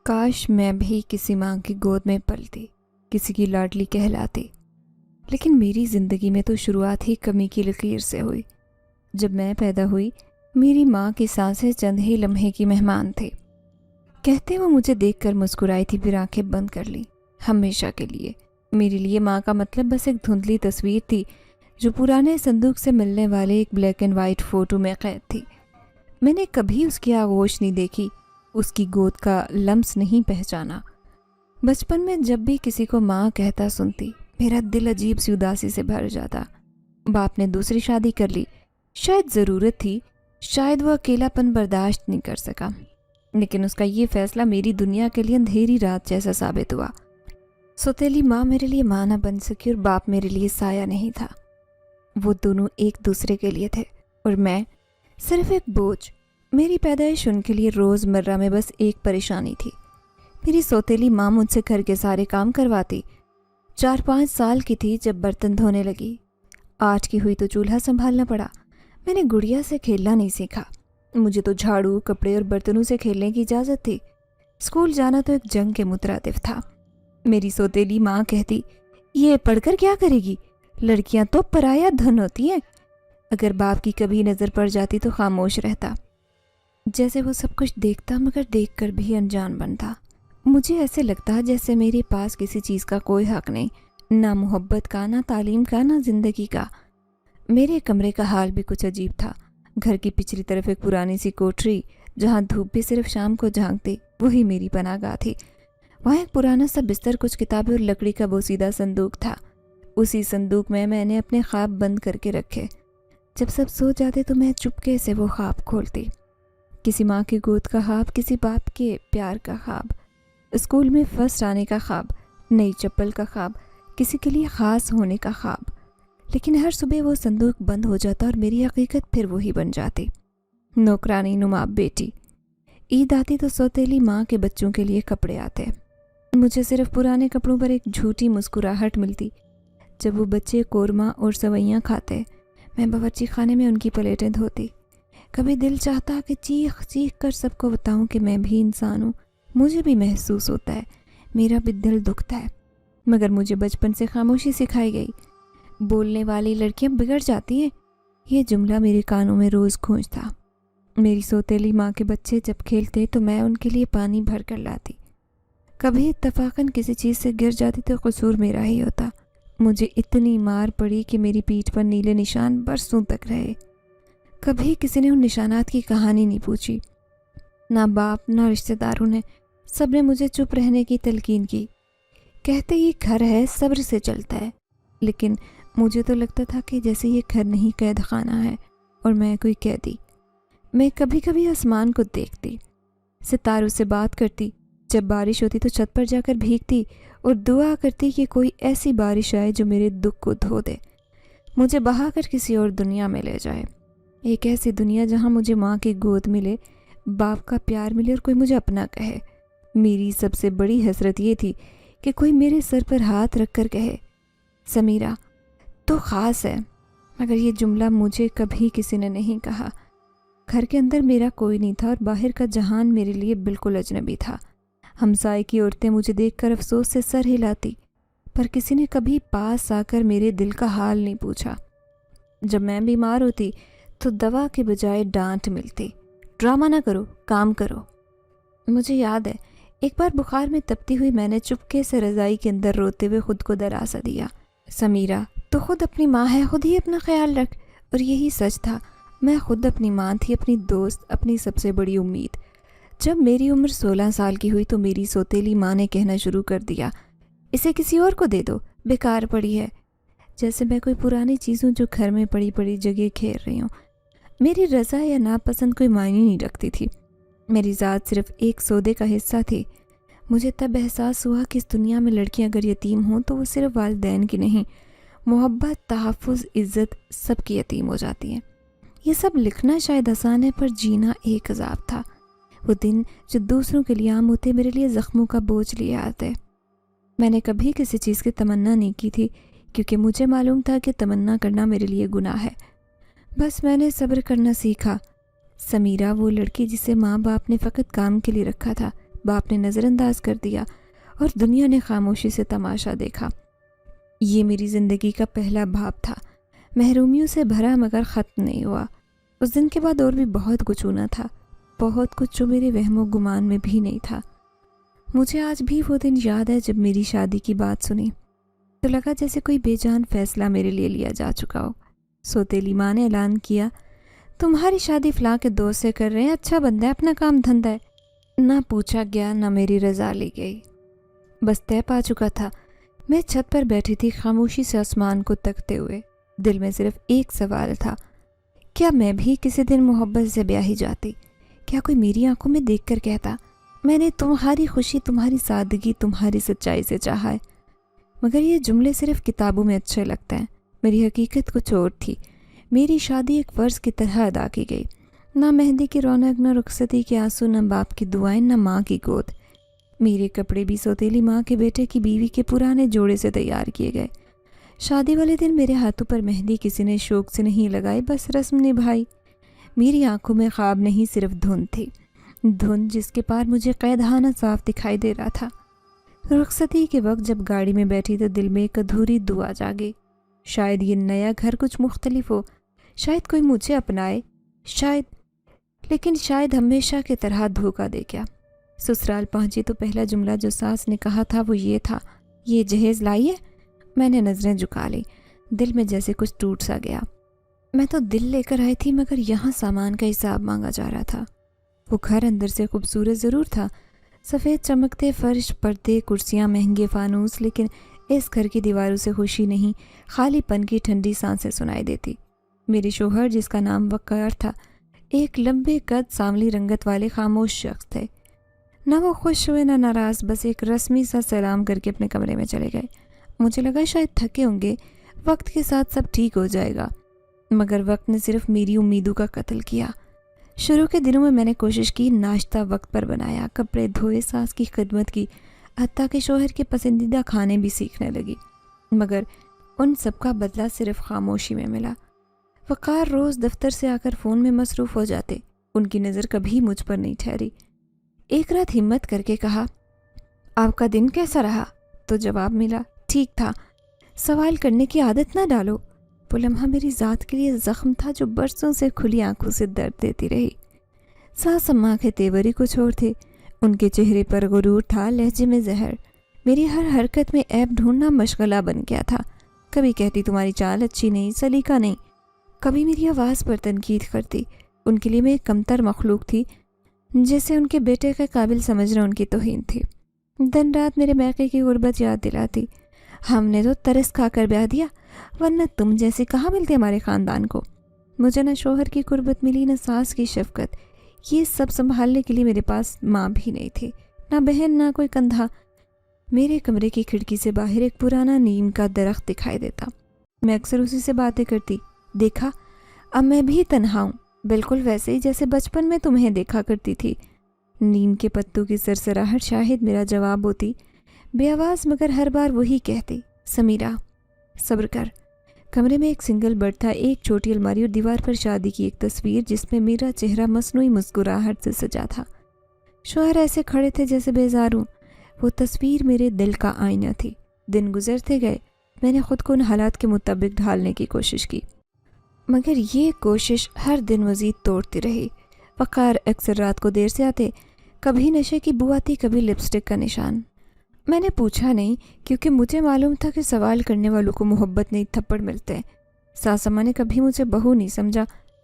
کاش میں بھی کسی ماں کی گود میں پلتی، کسی کی لاڈلی کہلاتی، لیکن میری زندگی میں تو شروعات ہی کمی کی لکیر سے ہوئی۔ جب میں پیدا ہوئی میری ماں کی سانسیں چند ہی لمحے کی مہمان تھے۔ کہتے وہ مجھے دیکھ کر مسکرائی تھی، پھر آنکھیں بند کر لی ہمیشہ کے لیے۔ میرے لیے ماں کا مطلب بس ایک دھندلی تصویر تھی جو پرانے صندوق سے ملنے والے ایک بلیک اینڈ وائٹ فوٹو میں قید تھی۔ میں نے کبھی اس کی آغوش نہیں دیکھی، اس کی گود کا لمس نہیں پہچانا۔ بچپن میں جب بھی کسی کو ماں کہتا سنتی میرا دل عجیب سی اداسی سے بھر جاتا۔ باپ نے دوسری شادی کر لی، شاید ضرورت تھی، شاید وہ اکیلا پن برداشت نہیں کر سکا، لیکن اس کا یہ فیصلہ میری دنیا کے لیے اندھیری رات جیسا ثابت ہوا۔ سوتیلی ماں میرے لیے ماں نہ بن سکی اور باپ میرے لیے سایہ نہیں تھا۔ وہ دونوں ایک دوسرے کے لیے تھے اور میں صرف ایک بوجھ۔ میری پیدائش ان کے لیے روز مرہ میں بس ایک پریشانی تھی۔ میری سوتیلی ماں مجھ سے گھر کے سارے کام کرواتی۔ 4-5 سال کی تھی جب برتن دھونے لگی، 8 کی ہوئی تو چولہا سنبھالنا پڑا۔ میں نے گڑیا سے کھیلنا نہیں سیکھا، مجھے تو جھاڑو، کپڑے اور برتنوں سے کھیلنے کی اجازت تھی۔ اسکول جانا تو ایک جنگ کے مترادف تھا۔ میری سوتیلی ماں کہتی، یہ پڑھ کر کیا کرے گی؟ لڑکیاں تو پرایا دھن ہوتی ہیں۔ اگر باپ کی کبھی نظر پڑ جاتی تو خاموش رہتا، جیسے وہ سب کچھ دیکھتا مگر دیکھ کر بھی انجان بنتا۔ مجھے ایسے لگتا جیسے میرے پاس کسی چیز کا کوئی حق نہیں، نہ محبت کا، نہ تعلیم کا، نہ زندگی کا۔ میرے کمرے کا حال بھی کچھ عجیب تھا۔ گھر کی پچھلی طرف ایک پرانی سی کوٹری جہاں دھوپ بھی صرف شام کو جھانکتی، وہی میری پناہ گاہ تھی۔ وہاں ایک پرانا سا بستر، کچھ کتابیں اور لکڑی کا بوسیدہ صندوق تھا۔ اسی صندوق میں نے اپنے خواب بند کر کے رکھے۔ جب سب سو جاتے تو میں چپکے سے وہ خواب کھولتی۔ کسی ماں کی گود کا خواب، کسی باپ کے پیار کا خواب، اسکول میں فرسٹ آنے کا خواب، نئی چپل کا خواب، کسی کے لیے خاص ہونے کا خواب۔ لیکن ہر صبح وہ صندوق بند ہو جاتا اور میری حقیقت پھر وہی بن جاتی، نوکرانی نما بیٹی۔ عید آتی تو سوتیلی ماں کے بچوں کے لیے کپڑے آتے، مجھے صرف پرانے کپڑوں پر ایک جھوٹی مسکراہٹ ملتی۔ جب وہ بچے قورمہ اور سوئیاں کھاتے، میں باورچی خانے میں ان کی پلیٹیں دھوتی۔ کبھی دل چاہتا کہ چیخ چیخ کر سب کو بتاؤں کہ میں بھی انسان ہوں، مجھے بھی محسوس ہوتا ہے، میرا بھی دل دکھتا ہے، مگر مجھے بچپن سے خاموشی سکھائی گئی۔ بولنے والی لڑکیاں بگڑ جاتی ہیں، یہ جملہ میرے کانوں میں روز گونجتا۔ میری سوتیلی ماں کے بچے جب کھیلتے تو میں ان کے لیے پانی بھر کر لاتی۔ کبھی اتفاقاً کسی چیز سے گر جاتی تو قصور میرا ہی ہوتا۔ مجھے اتنی مار پڑی کہ میری پیٹھ پر نیلے نشان برسوں تک رہے۔ کبھی کسی نے ان نشانات کی کہانی نہیں پوچھی، نہ باپ نہ رشتہ داروں نے، سب نے مجھے چپ رہنے کی تلقین کی۔ کہتے یہ گھر ہے، صبر سے چلتا ہے، لیکن مجھے تو لگتا تھا کہ جیسے یہ گھر نہیں قید خانہ ہے اور میں کوئی قیدی۔ میں کبھی کبھی آسمان کو دیکھتی، ستاروں سے بات کرتی، جب بارش ہوتی تو چھت پر جا کر بھیگتی اور دعا کرتی کہ کوئی ایسی بارش آئے جو میرے دکھ کو دھو دے، مجھے بہا کر کسی اور دنیا میں لے جائے۔ ایک ایسی دنیا جہاں مجھے ماں کی گود ملے، باپ کا پیار ملے اور کوئی مجھے اپنا کہے۔ میری سب سے بڑی حسرت یہ تھی کہ کوئی میرے سر پر ہاتھ رکھ کر کہے، سمیرہ تو خاص ہے، مگر یہ جملہ مجھے کبھی کسی نے نہیں کہا۔ گھر کے اندر میرا کوئی نہیں تھا اور باہر کا جہان میرے لیے بالکل اجنبی تھا۔ ہمسائے کی عورتیں مجھے دیکھ کر افسوس سے سر ہلاتی، پر کسی نے کبھی پاس آ کر میرے دل کا حال نہیں پوچھا۔ جب میں بیمار ہوتی تو دوا کے بجائے ڈانٹ ملتی، ڈرامہ نہ کرو، کام کرو۔ مجھے یاد ہے ایک بار بخار میں تپتی ہوئی میں نے چپکے سے رضائی کے اندر روتے ہوئے خود کو دلاسا دیا، سمیرہ تو خود اپنی ماں ہے، خود ہی اپنا خیال رکھ۔ اور یہی سچ تھا، میں خود اپنی ماں تھی، اپنی دوست، اپنی سب سے بڑی امید۔ جب میری عمر 16 سال کی ہوئی تو میری سوتیلی ماں نے کہنا شروع کر دیا، اسے کسی اور کو دے دو، بیکار پڑی ہے، جیسے میں کوئی پرانی چیزوں جو گھر میں پڑی پڑی جگہ کھیر رہی ہوں۔ میری رضا یا ناپسند کوئی معنی نہیں رکھتی تھی، میری ذات صرف ایک سودے کا حصہ تھی۔ مجھے تب احساس ہوا کہ اس دنیا میں لڑکیاں اگر یتیم ہوں تو وہ صرف والدین کی نہیں، محبت، تحفظ، عزت سب کی یتیم ہو جاتی ہیں۔ یہ سب لکھنا شاید آسان ہے، پر جینا ایک عذاب تھا۔ وہ دن جو دوسروں کے لیے عام ہوتے میرے لیے زخموں کا بوجھ لیے آتے۔ میں نے کبھی کسی چیز کی تمنا نہیں کی تھی، کیونکہ مجھے معلوم تھا کہ تمنا کرنا میرے لیے گناہ ہے۔ بس میں نے صبر کرنا سیکھا۔ سمیرہ وہ لڑکی جسے ماں باپ نے فقط کام کے لیے رکھا تھا، باپ نے نظر انداز کر دیا اور دنیا نے خاموشی سے تماشا دیکھا۔ یہ میری زندگی کا پہلا باب تھا، محرومیوں سے بھرا مگر ختم نہیں ہوا۔ اس دن کے بعد اور بھی بہت کچھ ہونا تھا، بہت کچھ جو میرے وہم و گمان میں بھی نہیں تھا۔ مجھے آج بھی وہ دن یاد ہے جب میری شادی کی بات سنی تو لگا جیسے کوئی بے جان فیصلہ میرے لیے لیا جا چکا ہو۔ سوتیلی ماں نے اعلان کیا، تمہاری شادی فلاں کے دوست سے کر رہے ہیں، اچھا بندہ ہے، اپنا کام دھندا ہے۔ نہ پوچھا گیا نہ میری رضا لی گئی، بس طے پا چکا تھا۔ میں چھت پر بیٹھی تھی خاموشی سے آسمان کو تکتے ہوئے، دل میں صرف ایک سوال تھا، کیا میں بھی کسی دن محبت سے بیاہی جاتی؟ کیا کوئی میری آنکھوں میں دیکھ کر کہتا، میں نے تمہاری خوشی، تمہاری سادگی، تمہاری سچائی سے چاہا ہے؟ مگر یہ جملے صرف کتابوں میں اچھے لگتے ہیں، میری حقیقت کچھ اور تھی۔ میری شادی ایک فرض کی طرح ادا کی گئی، نہ مہندی کی رونق، نہ رخصتی کے آنسو، نہ باپ کی دعائیں، نہ ماں کی گود۔ میرے کپڑے بھی سوتیلی ماں کے بیٹے کی بیوی کے پرانے جوڑے سے تیار کیے گئے۔ شادی والے دن میرے ہاتھوں پر مہندی کسی نے شوق سے نہیں لگائی، بس رسم نبھائی۔ میری آنکھوں میں خواب نہیں، صرف دھند تھی، دھند جس کے پار مجھے قیدخانہ صاف دکھائی دے رہا تھا۔ رخصتی کے وقت جب گاڑی میں بیٹھی تو دل میں ایک ادھوری دعا جاگی، شاید یہ نیا گھر کچھ مختلف ہو، شاید کوئی مجھے اپنائے، لیکن شاید ہمیشہ کی طرح دھوکہ دے گیا۔ سسرال پہنچی تو پہلا جملہ جو ساس نے کہا تھا وہ یہ تھا، یہ جہیز لائیے؟ میں نے نظریں جھکا لی، دل میں جیسے کچھ ٹوٹ سا گیا۔ میں تو دل لے کر آئی تھی مگر یہاں سامان کا حساب مانگا جا رہا تھا۔ وہ گھر اندر سے خوبصورت ضرور تھا، سفید چمکتے فرش، پردے، کرسیاں، مہنگے فانوس، لیکن اس گھر کی دیواروں سے خوشی نہیں، خالی پن کی ٹھنڈی سانسیں سنائی دیتی۔ میرے شوہر جس کا نام وقار تھا، ایک لمبے قد، سانولی رنگت والے خاموش شخص تھے۔ نہ وہ خوش ہوئے نہ ناراض، بس ایک رسمی سا سلام کر کے اپنے کمرے میں چلے گئے۔ مجھے لگا شاید تھکے ہوں گے، وقت کے ساتھ سب ٹھیک ہو جائے گا، مگر وقت نے صرف میری امیدوں کا قتل کیا۔ شروع کے دنوں میں نے کوشش کی، ناشتہ وقت پر بنایا، کپڑے دھوئے، ساس کی خدمت کی، حتیٰ کہ شوہر کے پسندیدہ کھانے بھی سیکھنے لگی، مگر ان سب کا بدلہ صرف خاموشی میں ملا۔ وقار روز دفتر سے آ کر فون میں مصروف ہو جاتے، ان کی نظر کبھی مجھ پر نہیں ٹھہری۔ ایک رات ہمت کر کے کہا، آپ کا دن کیسا رہا؟ تو جواب ملا، ٹھیک تھا۔ سوال کرنے کی عادت نہ ڈالو۔ وہ لمحہ میری ذات کے لیے زخم تھا جو برسوں سے کھلی آنکھوں سے درد دیتی رہی۔ ساس اماں کے تیور ہی کچھ اور تھے، ان کے چہرے پر غرور تھا، لہجے میں زہر۔ میری ہر حرکت میں عیب ڈھونڈنا مشغلہ بن گیا تھا۔ کبھی کہتی تمہاری چال اچھی نہیں، سلیقہ نہیں، کبھی میری آواز پر تنقید کرتی۔ ان کے لیے میں ایک کمتر مخلوق تھی جسے ان کے بیٹے کے قابل سمجھنا ان کی توہین تھی۔ دن رات میرے بیقے کی غربت یاد دلاتی، ہم نے تو ترس کھا کر بیاہ دیا، ورنہ تم جیسے کہاں ملتے ہمارے خاندان کو۔ مجھے نہ شوہر کی قربت ملی، نہ ساس کی شفقت، یہ سب سنبھالنے کے لیے میرے پاس ماں بھی نہیں تھی، نہ بہن، نہ کوئی کندھا۔ میرے کمرے کی کھڑکی سے باہر ایک پرانا نیم کا درخت دکھائی دیتا، میں اکثر اسی سے باتیں کرتی۔ دیکھا، اب میں بھی تنہا ہوں، بالکل ویسے ہی جیسے بچپن میں تمہیں دیکھا کرتی تھی۔ نیم کے پتوں کی سرسراہٹ شاہد میرا جواب ہوتی، بے آواز مگر ہر بار وہی کہتی، سمیرہ صبر کر۔ کمرے میں ایک سنگل بیڈ تھا، ایک چھوٹی الماری اور دیوار پر شادی کی ایک تصویر جس میں میرا چہرہ مصنوعی مسکراہٹ سے سجا تھا۔ شوہر ایسے کھڑے تھے جیسے بیزار ہوں۔ وہ تصویر میرے دل کا آئینہ تھی۔ دن گزرتے گئے، میں نے خود کو ان حالات کے مطابق ڈھالنے کی کوشش کی، مگر یہ کوشش ہر دن مزید توڑتی رہی۔ وقار اکثر رات کو دیر سے آتے، کبھی نشے کی بو آتی، کبھی لپسٹک کا نشان۔ میں نے پوچھا نہیں کیونکہ مجھے معلوم تھا کہ سوال کرنے والوں کو محبت نہیں تھپڑ ملتے ہیں۔ ساس اماں نے کبھی مجھے بہو نہیں سمجھا،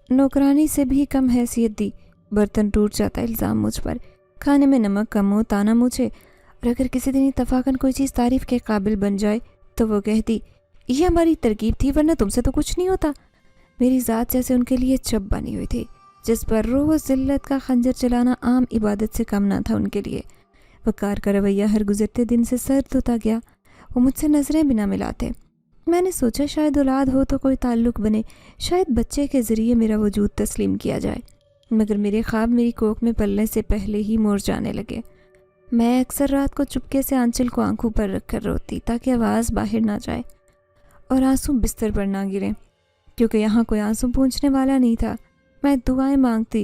نوکرانی سے بھی کم حیثیت دی۔ برتن ٹوٹ جاتا الزام مجھ پر، کھانے میں نمک کم ہو تانا مجھے، اور اگر کسی دن اتفاقاً کوئی چیز تعریف کے قابل بن جائے تو وہ کہتی، یہ ہماری ترکیب تھی ورنہ تم سے تو کچھ نہیں ہوتا۔ میری ذات جیسے ان کے لیے چپ بنی ہوئی تھی، جس پر روز ذلت کا خنجر چلانا عام عبادت سے کم نہ تھا ان کے لیے۔ وقار کا رویہ ہر گزرتے دن سے سرد ہوتا گیا، وہ مجھ سے نظریں بھی نہ ملاتے۔ میں نے سوچا شاید اولاد ہو تو کوئی تعلق بنے، شاید بچے کے ذریعے میرا وجود تسلیم کیا جائے، مگر میرے خواب میری کوکھ میں پلنے سے پہلے ہی مور جانے لگے۔ میں اکثر رات کو چپکے سے آنچل کو آنکھوں پر رکھ کر روتی تاکہ آواز باہر نہ جائے اور آنسو بستر پر نہ گریں، کیونکہ یہاں کوئی آنسو پوچھنے والا نہیں تھا۔ میں دعائیں مانگتی،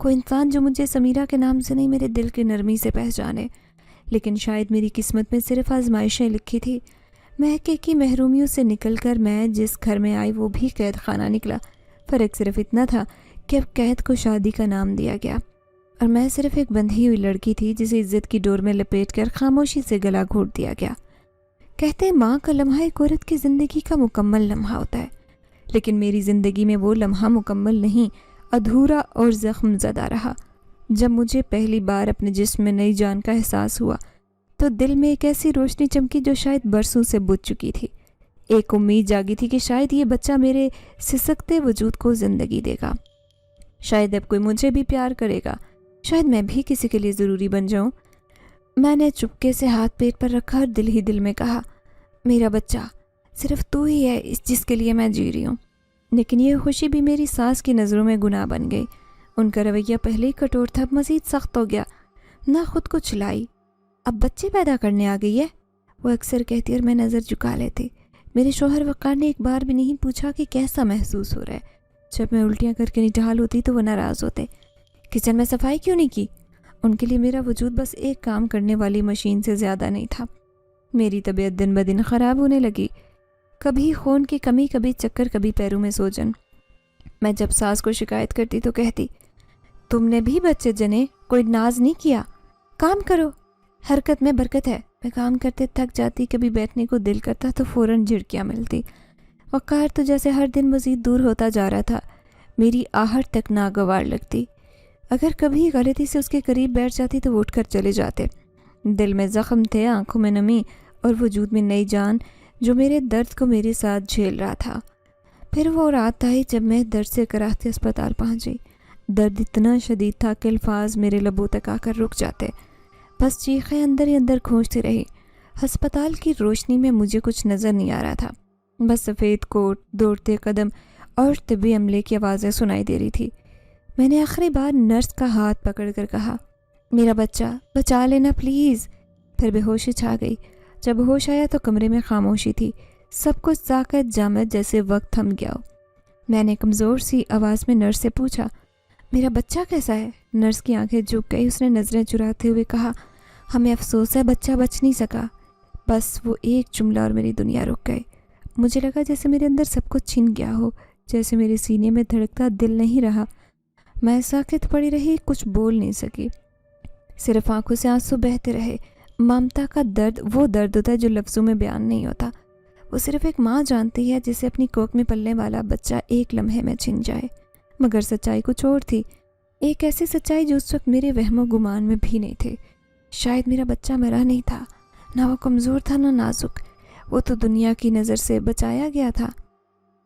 کوئی انسان جو مجھے سمیرہ کے نام سے نہیں میرے دل کی نرمی سے پہچانے۔ لیکن شاید میری قسمت میں صرف آزمائشیں لکھی تھی۔ مہکے کی محرومیوں سے نکل کر میں جس گھر میں آئی وہ بھی قید خانہ نکلا۔ فرق صرف اتنا تھا کہ اب قید کو شادی کا نام دیا گیا اور میں صرف ایک بندھی ہوئی لڑکی تھی جسے عزت کی ڈور میں لپیٹ کر خاموشی سے گلا گھونٹ دیا گیا۔ کہتے ہیں ماں کا لمحہ ایک عورت کی زندگی کا مکمل لمحہ ہوتا ہے، لیکن میری زندگی میں وہ لمحہ مکمل نہیں، ادھورا اور زخم زدہ رہا۔ جب مجھے پہلی بار اپنے جسم میں نئی جان کا احساس ہوا تو دل میں ایک ایسی روشنی چمکی جو شاید برسوں سے بجھ چکی تھی۔ ایک امید جاگی تھی کہ شاید یہ بچہ میرے سسکتے وجود کو زندگی دے گا، شاید اب کوئی مجھے بھی پیار کرے گا، شاید میں بھی کسی کے لیے ضروری بن جاؤں۔ میں نے چپکے سے ہاتھ پیٹ پر رکھا اور دل ہی دل میں کہا، میرا بچہ صرف تو ہی ہے جس کے لیے میں جی رہی ہوں۔ لیکن یہ خوشی بھی میری ساس کی نظروں میں گناہ بن گئی۔ ان کا رویہ پہلے ہی کٹور تھا، اب مزید سخت ہو گیا۔ نہ خود کو چلائی، اب بچے پیدا کرنے آ گئی ہے، وہ اکثر کہتی اور میں نظر جھکا لیتی۔ میرے شوہر وقار نے ایک بار بھی نہیں پوچھا کہ کیسا محسوس ہو رہا ہے۔ جب میں الٹیاں کر کے نڈال ہوتی تو وہ ناراض ہوتے۔ کچن میں صفائی کیوں نہیں کی؟ ان کے لیے میرا وجود بس ایک کام کرنے والی مشین سے زیادہ نہیں تھا۔ میری طبیعت دن بدن خراب ہونے لگی، کبھی خون کی کمی، کبھی چکر، کبھی پیروں میں سوجن۔ میں جب ساس کو شکایت کرتی تو کہتی، تم نے بھی بچے جنے، کوئی ناز نہیں کیا، کام کرو، حرکت میں برکت ہے۔ میں کام کرتے تھک جاتی، کبھی بیٹھنے کو دل کرتا تو فوراً جھڑکیاں ملتی۔ وقار تو جیسے ہر دن مزید دور ہوتا جا رہا تھا، میری آہٹ تک ناگوار لگتی۔ اگر کبھی غلطی سے اس کے قریب بیٹھ جاتی تو وہ اٹھ کر چلے جاتے۔ دل میں زخم تھے، آنکھوں میں نمی اور وجود میں نئی جان جو میرے درد کو میرے ساتھ جھیل رہا تھا۔ پھر وہ رات آئی جب میں درد سے کراہتے اسپتال پہنچی۔ درد اتنا شدید تھا کہ الفاظ میرے لبوں تک آ کر رک جاتے، بس چیخیں اندر ہی اندر کھونچتی رہی۔ ہسپتال کی روشنی میں مجھے کچھ نظر نہیں آ رہا تھا، بس سفید کوٹ، دوڑتے قدم اور طبی عملے کی آوازیں سنائی دے رہی تھی۔ میں نے آخری بار نرس کا ہاتھ پکڑ کر کہا، میرا بچہ بچا لینا پلیز۔ پھر بے ہوشی چھا گئی۔ جب ہوش آیا تو کمرے میں خاموشی تھی، سب کچھ ساکت جامد جیسے وقت تھم گیا ہو۔ میں نے کمزور سی آواز میں نرس سے پوچھا، میرا بچہ کیسا ہے؟ نرس کی آنکھیں جھک گئی، اس نے نظریں چراتے ہوئے کہا، ہمیں افسوس ہے بچہ بچ نہیں سکا۔ بس وہ ایک جملہ اور میری دنیا رک گئی۔ مجھے لگا جیسے میرے اندر سب کچھ چھن گیا ہو، جیسے میرے سینے میں دھڑکتا دل نہیں رہا۔ میں ساکت پڑی رہی، کچھ بول نہیں سکی، صرف آنکھوں سے آنسو بہتے رہے۔ ممتا کا درد وہ درد ہوتا ہے جو لفظوں میں بیان نہیں ہوتا، وہ صرف ایک ماں جانتی ہے جسے اپنی کوکھ میں پلنے والا بچہ ایک لمحے میں چھن جائے۔ مگر سچائی کچھ اور تھی، ایک ایسی سچائی جو اس وقت میرے وہم و گمان میں بھی نہیں تھی۔ شاید میرا بچہ مرا نہیں تھا، نہ وہ کمزور تھا نہ نازک، وہ تو دنیا کی نظر سے بچایا گیا تھا۔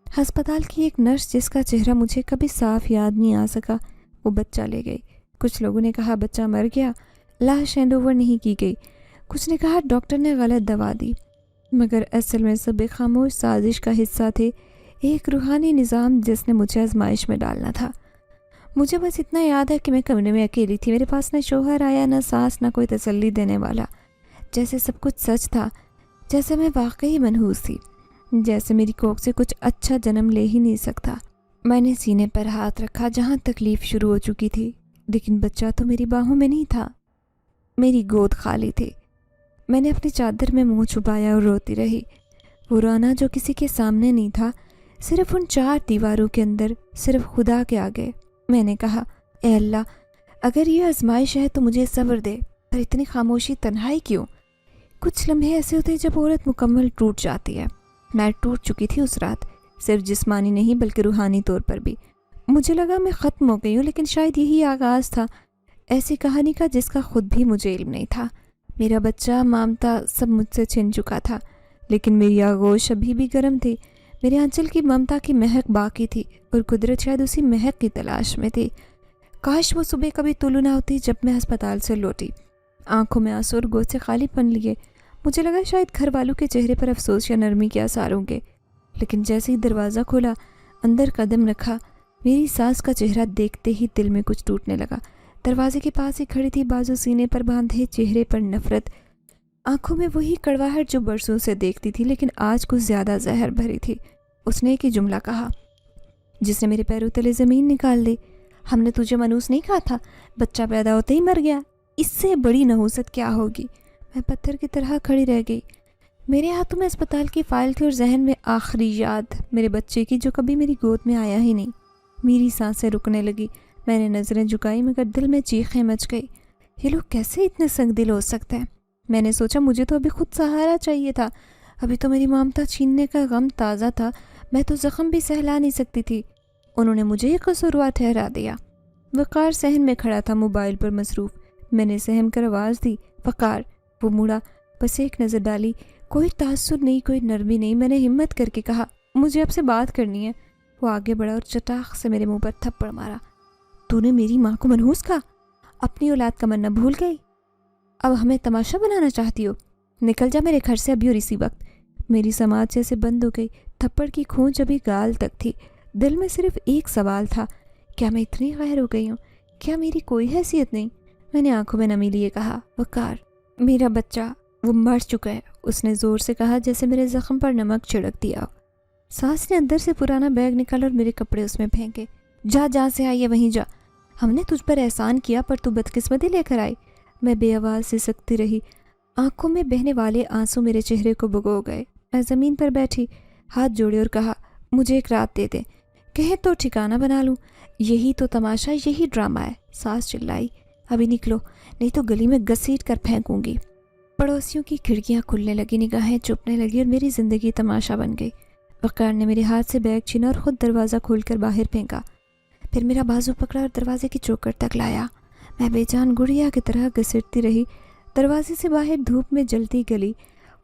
ہسپتال کی ایک نرس جس کا چہرہ مجھے کبھی صاف یاد نہیں آ سکا، وہ بچہ لے گئی۔ کچھ لوگوں نے کہا بچہ مر گیا، لاش ہینڈ اوور نہیں کی گئی، کچھ نے کہا ڈاکٹر نے غلط دوا دی، مگر اصل میں سب ایک خاموش سازش کا حصہ تھے، ایک روحانی نظام جس نے مجھے آزمائش میں ڈالنا تھا۔ مجھے بس اتنا یاد ہے کہ میں کمرے میں اکیلی تھی، میرے پاس نہ شوہر آیا، نہ ساس، نہ کوئی تسلی دینے والا۔ جیسے سب کچھ سچ تھا، جیسے میں واقعی منحوس تھی، جیسے میری کوکھ سے کچھ اچھا جنم لے ہی نہیں سکتا۔ میں نے سینے پر ہاتھ رکھا جہاں تکلیف شروع ہو چکی تھی، لیکن بچہ تو میری باہوں میں نہیں تھا، میری گود خالی تھی۔ میں نے اپنی چادر میں منہ چھپایا اور روتی رہی۔ وہ رونا جو کسی کے سامنے نہیں تھا، صرف ان چار دیواروں کے اندر، صرف خدا کے آگے۔ میں نے کہا، اے اللہ، اگر یہ آزمائش ہے تو مجھے صبر دے، پر اتنی خاموشی، تنہائی کیوں؟ کچھ لمحے ایسے ہوتے ہیں جب عورت مکمل ٹوٹ جاتی ہے۔ میں ٹوٹ چکی تھی اس رات، صرف جسمانی نہیں بلکہ روحانی طور پر بھی۔ مجھے لگا میں ختم ہو گئی ہوں، لیکن شاید یہی آغاز تھا ایسی کہانی کا جس کا خود بھی مجھے علم نہیں تھا۔ میرا بچہ، مامتا، سب مجھ سے چھن چکا تھا، لیکن میری آغوش ابھی بھی گرم تھی۔ میرے آنچل کی ممتا کی مہک باقی تھی، اور قدرت شاید اسی مہک کی تلاش میں تھی۔ کاش وہ صبح کبھی طلوع نہ ہوتی جب میں ہسپتال سے لوٹی، آنکھوں میں آنسو اور گود سے خالی پن لیے۔ مجھے لگا شاید گھر والوں کے چہرے پر افسوس یا نرمی کے آثار ہوں گے، لیکن جیسے ہی دروازہ کھولا، اندر قدم رکھا، میری ساس کا چہرہ دیکھتے ہی دل میں کچھ ٹوٹنے لگا۔ دروازے کے پاس ہی کھڑی تھی، بازو سینے پر باندھے، چہرے پر نفرت، آنکھوں میں وہی کڑواہٹ جو برسوں سے دیکھتی تھی، لیکن آج کچھ زیادہ زہر بھری تھی۔ اس نے ایک ہی جملہ کہا جس نے میرے پیروں تلے زمین نکال دی۔ ہم نے تجھے منوس نہیں کہا تھا؟ بچہ پیدا ہوتے ہی مر گیا، اس سے بڑی نحوست کیا ہوگی؟ میں پتھر کی طرح کھڑی رہ گئی۔ میرے ہاتھوں میں اسپتال کی فائل تھی اور ذہن میں آخری یاد میرے بچے کی جو کبھی میری گود میں آیا ہی نہیں۔ میری سانسیں رکنے لگی، میں نے نظریں جھکائی مگر دل میں چیخیں مچ گئی۔ یہ لوگ کیسے اتنے سنگ دل ہو سکتے ہیں؟ میں نے سوچا مجھے تو ابھی خود سہارا چاہیے تھا، ابھی تو میری مامتا چھیننے کا غم تازہ تھا، میں تو زخم بھی سہلا نہیں سکتی تھی۔ انہوں نے مجھے یہ قصوروار ٹھہرا دیا۔ وقار صحن میں کھڑا تھا موبائل پر مصروف۔ میں نے سہم کر آواز دی، وقار۔ وہ مڑا، بس ایک نظر ڈالی، کوئی تاثر نہیں، کوئی نرمی نہیں۔ میں نے ہمت کر کے کہا مجھے آپ سے بات کرنی ہے۔ وہ آگے بڑھا اور چٹاخ سے میرے منہ پر تھپڑ مارا۔ تو نے میری ماں کو منحوس کہا؟ اپنی اولاد کا مرنا بھول گئی؟ اب ہمیں تماشا بنانا چاہتی ہو؟ نکل جا میرے گھر سے ابھی اور اسی وقت۔ میری سماعت جیسے بند ہو گئی، تھپڑ کی کھونچ ابھی گال تک تھی۔ دل میں صرف ایک سوال تھا، کیا میں اتنی غیر ہو گئی ہوں؟ کیا میری کوئی حیثیت نہیں؟ میں نے آنکھوں میں نمی لیے کہا، وقار میرا بچہ وہ مر چکا ہے، اس نے زور سے کہا جیسے میرے زخم پر نمک چھڑک دیا۔ ساس نے اندر سے پرانا بیگ نکالا اور میرے کپڑے اس میں پھینکے۔ جا جہاں سے آئی ہے وہیں جا، ہم نے تجھ پر احسان کیا پر تو بدقسمتی لے کر آئی۔ میں بے آواز سے سکتی رہی، آنکھوں میں بہنے والے آنسو میرے چہرے کو بھگو گئے۔ میں زمین پر بیٹھی، ہاتھ جوڑے اور کہا مجھے ایک رات دے دے، کہیں تو ٹھکانہ بنا لوں۔ یہی تو تماشا، یہی ڈرامہ ہے۔ ساس چلائی، ابھی نکلو نہیں تو گلی میں گھسیٹ کر پھینکوں گی۔ پڑوسیوں کی کھڑکیاں کھلنے لگی، نگاہیں چپنے لگی اور میری زندگی تماشا بن گئی۔ وقار نے میرے ہاتھ سے بیگ چھینا اور خود دروازہ کھول کر باہر پھینکا، پھر میرا بازو پکڑا اور دروازے کی چوکٹ تک لایا۔ میں بے جان گڑیا کی طرح گھسیٹتی رہی، دروازے سے باہر دھوپ میں جلتی گلی،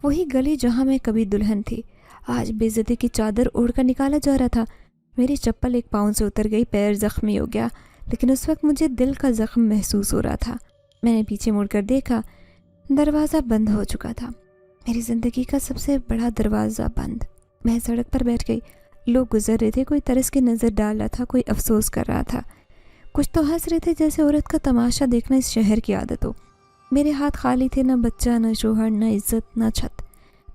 وہی گلی جہاں میں کبھی دلہن تھی، آج بے عزتی کی چادر اوڑھ کر نکالا جا رہا تھا۔ میری چپل ایک پاؤں سے اتر گئی، پیر زخمی ہو گیا، لیکن اس وقت مجھے دل کا زخم محسوس ہو رہا تھا۔ میں نے پیچھے مڑ کر دیکھا، دروازہ بند ہو چکا تھا، میری زندگی کا سب سے بڑا دروازہ بند۔ میں سڑک پر بیٹھ گئی، لوگ گزر رہے تھے، کوئی ترس کے نظر ڈال رہا تھا، کوئی افسوس کر رہا تھا، کچھ تو ہنس رہے تھے جیسے عورت کا تماشا دیکھنا اس شہر کی عادت ہو۔ میرے ہاتھ خالی تھے، نہ بچہ، نہ شوہر، نہ عزت، نہ چھت،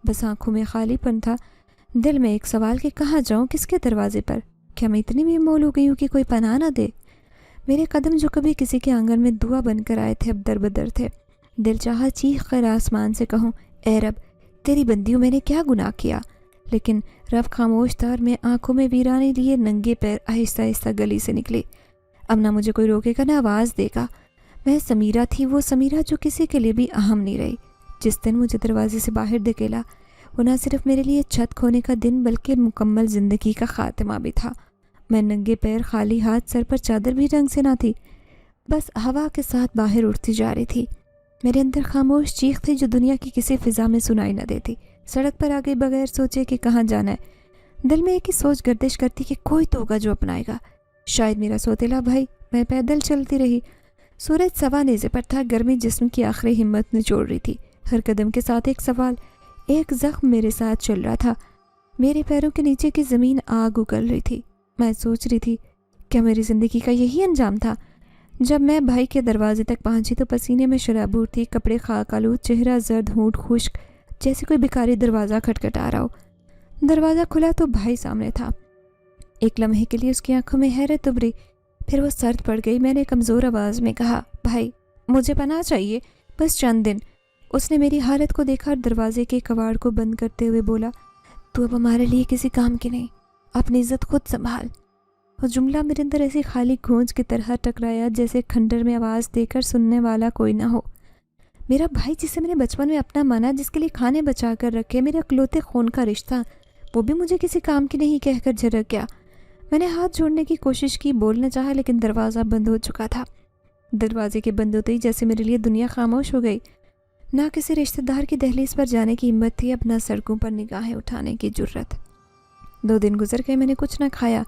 بس آنکھوں میں خالی پن تھا۔ دل میں ایک سوال کہ کہاں جاؤں، کس کے دروازے پر؟ کیا میں اتنی بھی مول ہو گئی ہوں کہ کوئی پناہ نہ دے؟ میرے قدم جو کبھی کسی کے آنگن میں دعا بن کر آئے تھے اب در بدر تھے۔ دل چاہا چیخ کر آسمان سے کہوں، اے رب تیری بندیوں میں نے کیا گناہ کیا؟ لیکن رب خاموش تھا اور میں آنکھوں میں ویرانے لیے ننگے پیر آہستہ آہستہ گلی سے نکلی۔ اب نہ مجھے کوئی روکے گا نہ آواز دے گا۔ میں سمیرہ تھی، وہ سمیرہ جو کسی کے لیے بھی اہم نہیں رہی۔ جس دن مجھے دروازے سے باہر دھکیلا، وہ نہ صرف میرے لیے چھت کھونے کا دن بلکہ مکمل زندگی کا خاتمہ بھی تھا۔ میں ننگے پیر، خالی ہاتھ، سر پر چادر بھی ڈھنگ سے نہ تھی، بس ہوا کے ساتھ باہر اٹھتی جا رہی تھی۔ میرے اندر خاموش چیخ تھی جو دنیا کی کسی فضا میں سنائی نہ دیتی۔ سڑک پر آگے بغیر سوچے کہ کہاں جانا ہے، دل میں ایک ہی سوچ گردش کرتی کہ کوئی تو ہوگا جو اپنائے گا، شاید میرا سوتیلا بھائی۔ میں پیدل چلتی رہی، سورج سوا نیزے پر تھا، گرمی جسم کی آخری ہمت نچوڑ رہی تھی۔ ہر قدم کے ساتھ ایک سوال، ایک زخم میرے ساتھ چل رہا تھا۔ میرے پیروں کے نیچے کی زمین آگ اگل رہی تھی۔ میں سوچ رہی تھی کیا میری زندگی کا یہی انجام تھا؟ جب میں بھائی کے دروازے تک پہنچی تو پسینے میں شرابور تھی، کپڑے خاک آلود، چہرہ زرد، ہونٹ خشک، جیسے کوئی بھکاری دروازہ کھٹکھٹا رہا ہو۔ دروازہ کھلا تو بھائی سامنے تھا۔ ایک لمحے کے لیے اس کی آنکھوں میں حیرت ابھری، پھر وہ سرد پڑ گئی۔ میں نے کمزور آواز میں کہا، بھائی مجھے پناہ چاہیے، بس چند دن۔ اس نے میری حالت کو دیکھا اور دروازے کے کواڑ کو بند کرتے ہوئے بولا، تو اب ہمارے لیے کسی کام کی نہیں، اپنی عزت خود سنبھال۔ وہ جملہ میرے اندر ایسی خالی گونج کی طرح ٹکرایا جیسے کھنڈر میں آواز دے کر سننے والا کوئی نہ ہو۔ میرا بھائی جسے میں نے بچپن میں اپنا مانا، جس کے لیے کھانے بچا کر رکھے، میرے اکلوتے خون کا رشتہ، وہ بھی مجھے کسی کام کی نہیں کہہ کر جھڑک گیا۔ میں نے ہاتھ جوڑنے کی کوشش کی، بولنا چاہا، لیکن دروازہ بند ہو چکا تھا۔ دروازے کے بند ہوتے ہی جیسے میرے لیے دنیا خاموش ہو گئی۔ نہ کسی رشتہ دار کی دہلیز پر جانے کی ہمت تھی اب، نہ سڑکوں پر نگاہیں اٹھانے کی جرت۔ 2 دن گزر گئے، میں نے کچھ نہ کھایا،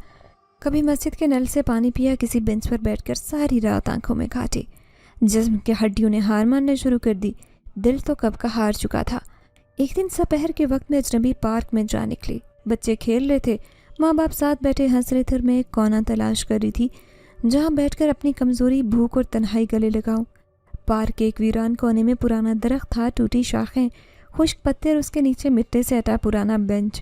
کبھی مسجد کے نل سے پانی پیا، کسی بینچ پر بیٹھ کر ساری رات آنکھوں میں کاٹی۔ جسم کے ہڈیوں نے ہار ماننے شروع کر دی، دل تو کب کا ہار چکا تھا۔ ایک دن سپہر کے وقت میں اجنبی پارک میں جا نکلی، بچے کھیل رہے تھے، ماں باپ ساتھ بیٹھے ہنس رہے تھے اور میں ایک کونا تلاش کر رہی تھی جہاں بیٹھ کر اپنی کمزوری، بھوک اور تنہائی گلے لگاؤں۔ پارک کے ایک ویران کونے میں پرانا درخت تھا، ٹوٹی شاخیں، خشک پتے اور اس کے نیچے مٹی سے ہٹا پرانا بینچ۔